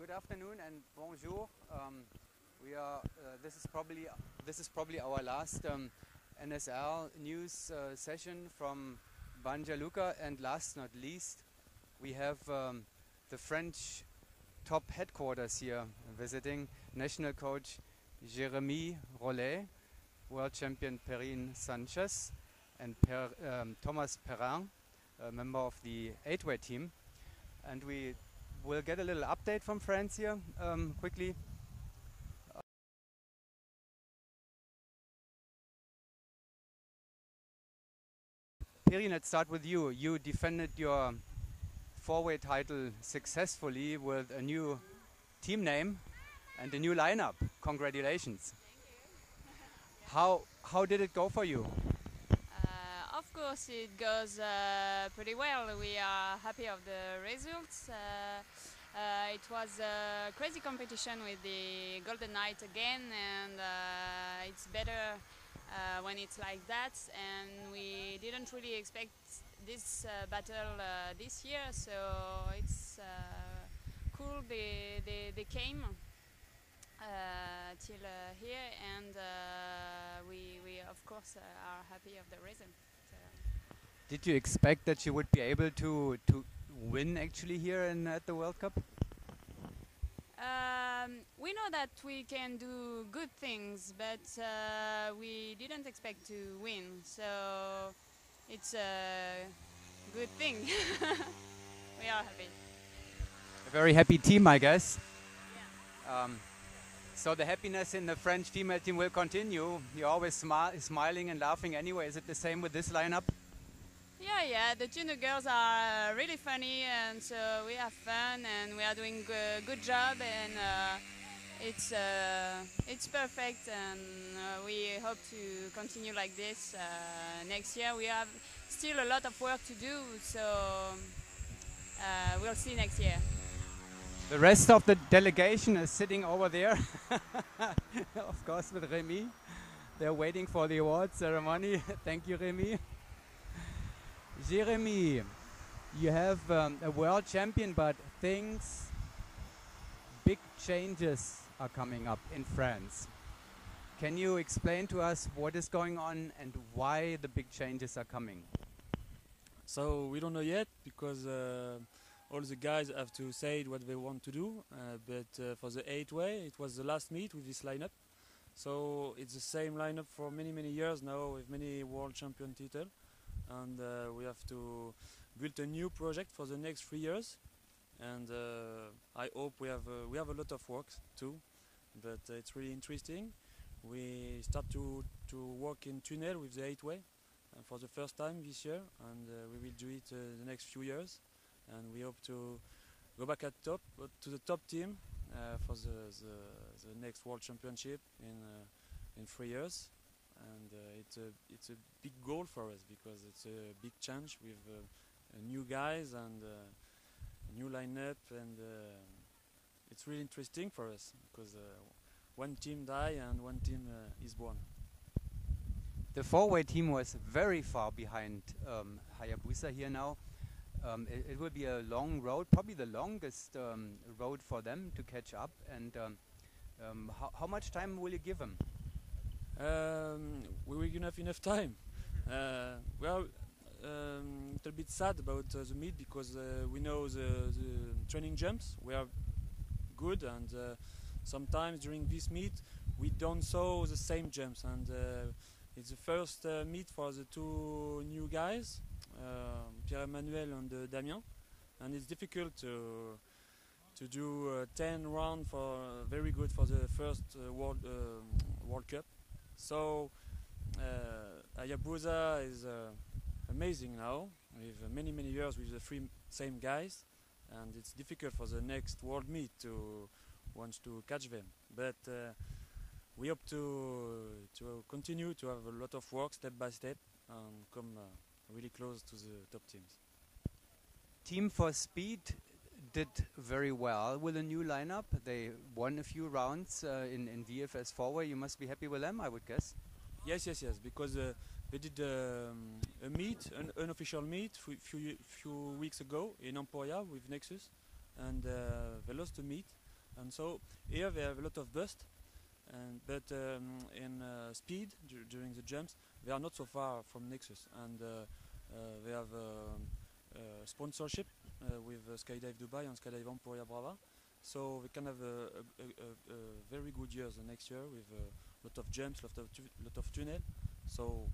Good afternoon and bonjour. We are. This is probably our last NSL news session from Banja, Luka, and last not least, we have the French top headquarters here visiting national coach Jérémy Rollet, world champion Perrine Sanchez, and Thomas Perrin, a member of the 8-way team, and we will get a little update from France here quickly. Perrine, let's start with you. You defended your 4-way title successfully with a new team name and a new lineup. Congratulations. How did it go for you? Of course, it goes pretty well. We are happy of the results. It was a crazy competition with the Golden Knight again, and it's better when it's like that. And we didn't really expect this battle this year, so it's cool. They came till here, and we of course are happy of the result. Did you expect that you would be able to win actually here at the World Cup? We know that we can do good things, but we didn't expect to win, so it's a good thing. We are happy. A very happy team, I guess. Yeah. So the happiness in the French female team will continue. You're always smiling and laughing anyway. Is it the same with this lineup? Yeah, the junior girls are really funny, and so we have fun, and we are doing a good job, and it's perfect, and we hope to continue like this next year. We have still a lot of work to do, so we'll see next year. The rest of the delegation is sitting over there, of course, with Remy. They're waiting for the award ceremony. Thank you, Remy. Jérémy, you have a world champion, but big changes are coming up in France. Can you explain to us what is going on and why the big changes are coming? So we don't know yet, because all the guys have to say what they want to do, but for the 8-way it was the last meet with this lineup, so it's the same lineup for many years now with many world champion titles, and we have to build a new project for the next 3 years, and I hope we have a lot of work too, but it's really interesting. We start to work in tunnel with the 8-way for the first time this year, and we will do it the next few years, and we hope to go back at top to the top team for the next world championship in 3 years. And it's a big goal for us, because it's a big change with new guys and a new lineup, and it's really interesting for us, because one team dies and one team is born. The 4-way team was very far behind Hayabusa here now. It will be a long road, probably the longest road for them to catch up. And how much time will you give them? We will have enough time. Well, a little bit sad about the meet, because we know the training jumps were good, and sometimes during this meet we don't saw the same jumps, and it's the first meet for the two new guys, Pierre-Emmanuel and Damien, and it's difficult to do 10 rounds for very good for the first World Cup. So Hayabusa is amazing now, with many years with the 3 same guys, and it's difficult for the next world meet to want to catch them. But we hope to continue to have a lot of work step by step and come really close to the top teams. Team for Speed did very well with a new lineup. They won a few rounds in VFS 4-way. You must be happy with them, I would guess. Yes, because they did a meet, an unofficial meet, few weeks ago in Emporia with Nexus, and they lost the meet. And so here they have a lot of bust, but in speed during the jumps they are not so far from Nexus, and they have sponsorship with Skydive Dubai and Skydive Emporia Brava, so we can have a very good year the next year with a lot of jumps, lot of tunnel. So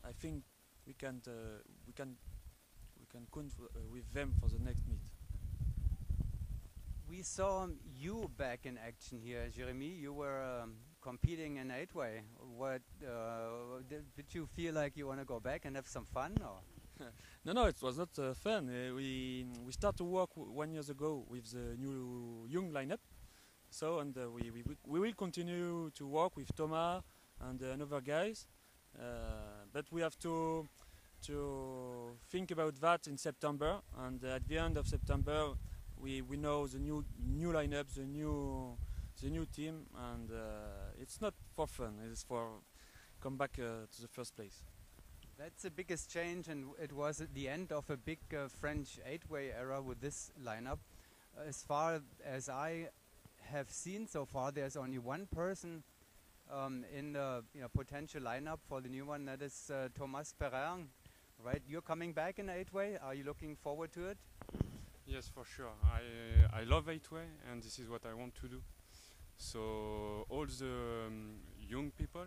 I think we can count with them for the next meet. We saw you back in action here, Jeremy. You were competing in 8-way. What did you feel like you want to go back and have some fun, or? No, it was not fun. We started to work 1 year ago with the new young lineup. So and we will continue to work with Thomas and other guys, but we have to think about that in September. And at the end of September, we know the new lineup, the new team, and it's not for fun. It's for come back to the first place. That's the biggest change, and it was at the end of a big French 8-way era with this lineup. As far as I have seen so far, there's only one person in the potential lineup for the new one. That is Thomas Perrin, right? You're coming back in 8-way. Are you looking forward to it? Yes, for sure. I love 8-way, and this is what I want to do. So all the young people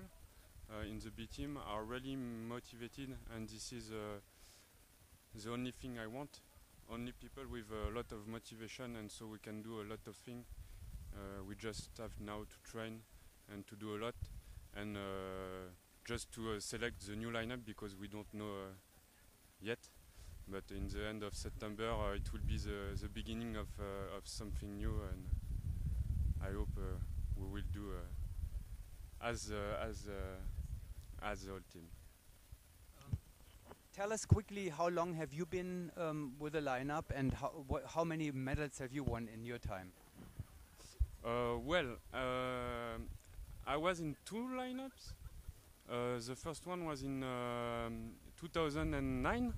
in the B team are really motivated, and this is the only thing I want. Only people with a lot of motivation, and so we can do a lot of things. We just have now to train and to do a lot, and just to select the new lineup, because we don't know yet. But in the end of September, it will be the beginning of something new, and I hope we will do as the whole team. Tell us quickly, how long have you been with the lineup, and how many medals have you won in your time? Well, I was in 2 lineups. The first one was in 2009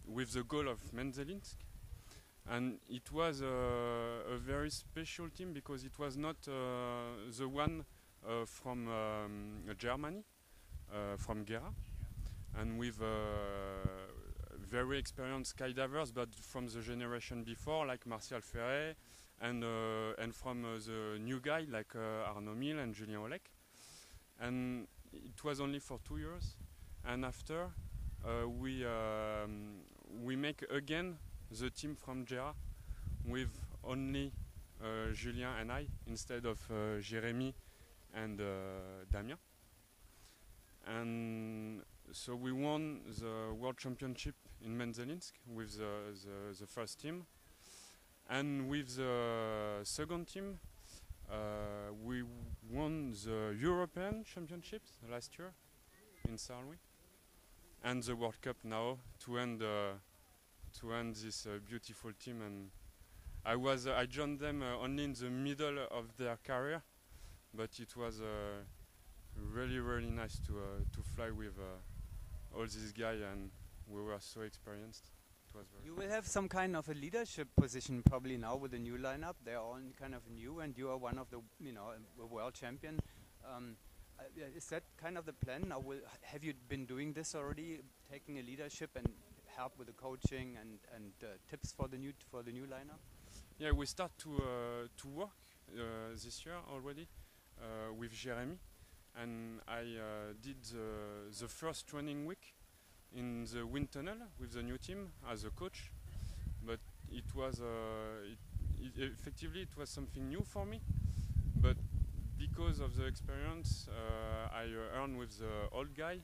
with the goal of Menzelinsk, and it was a very special team because it was not the one from Germany, from Gera, and with very experienced skydivers, but from the generation before, like Martial Ferret, and from the new guy like Arnaud Mille and Julien Olek. And it was only for 2 years, and after we make again the team from Gera with only Julien and I instead of Jérémy and Damien. And so we won the World Championship in Menzelinsk with the first team. And with the second team, we won the European Championships last year in Saarlouis, and the World Cup now to end this beautiful team. And I joined them only in the middle of their career, but it was really nice to fly with all these guys, and we were so experienced. You will have some kind of a leadership position probably now with the new lineup. They're all kind of new, and you are one of the a world champion. Is that kind of the plan? Now, have you been doing this already, taking a leadership and help with the coaching and tips for the new lineup? Yeah, we start to work this year already with Jérémy, and I did the first training week in the wind tunnel with the new team as a coach, but it was effectively it was something new for me, but because of the experience I earned with the old guy,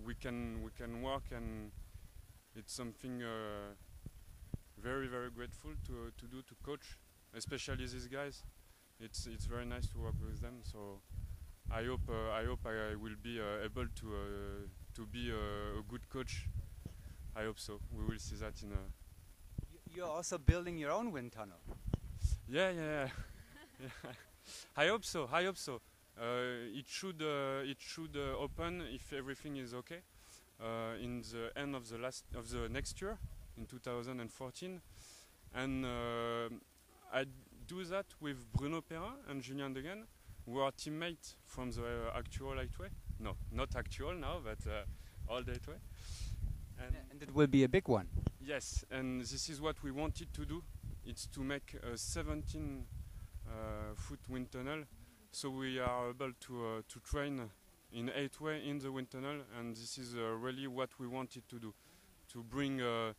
we can work, and it's something very grateful to do, to coach, especially these guys. It's very nice to work with them, so I hope I will be able to be a good coach. I hope so. We will see that in a... You're also building your own wind tunnel. Yeah. I hope so. It should open, if everything is okay, in the end of the next year, in 2014. and I do that with Bruno Perrin and Julien Degen, who are teammates from the actual 8-way. No, not actual now, but old 8-way. And it will be a big one. Yes, and this is what we wanted to do. It's to make a 17 foot wind tunnel, so we are able to train in 8-way in the wind tunnel, and this is really what we wanted to do, to bring the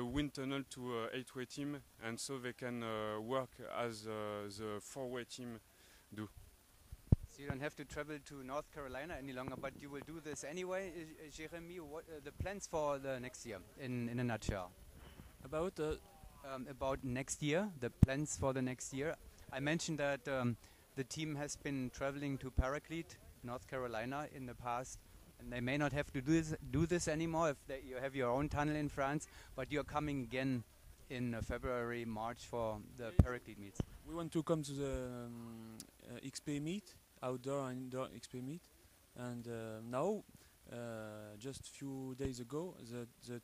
wind tunnel to 8-way team, and so they can work as the 4-way team do. So you don't have to travel to North Carolina any longer, but you will do this anyway. Jeremy, what the plans for the next year in a nutshell? About next year, the plans for the next year. I mentioned that the team has been traveling to Paraclete, North Carolina in the past, and they may not have to do this anymore if you have your own tunnel in France, but you're coming again in February, March for the Paraclete meets. We want to come to the XP meet, outdoor and indoor XP meet, and now, just a few days ago, the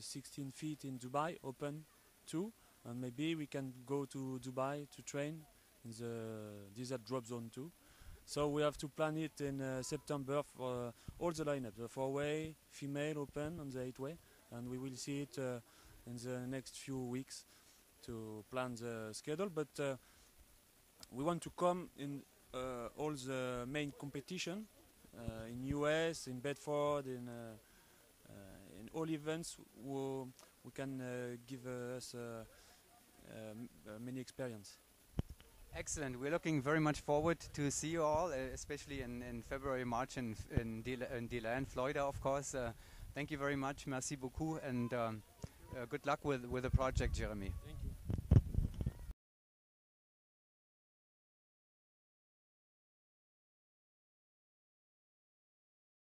16 feet in Dubai open too, and maybe we can go to Dubai to train in the desert drop zone too. So we have to plan it in September for all the lineup, the 4-way, female open and the 8-way, and we will see it in the next few weeks to plan the schedule. But we want to come in all the main competition in US, in Bedford, in all events we can give us many experience. Excellent. We're looking very much forward to see you all, especially in February, March in DeLand, Florida, of course. Thank you very much. Merci beaucoup, and good luck with the project, Jeremy. Thank you.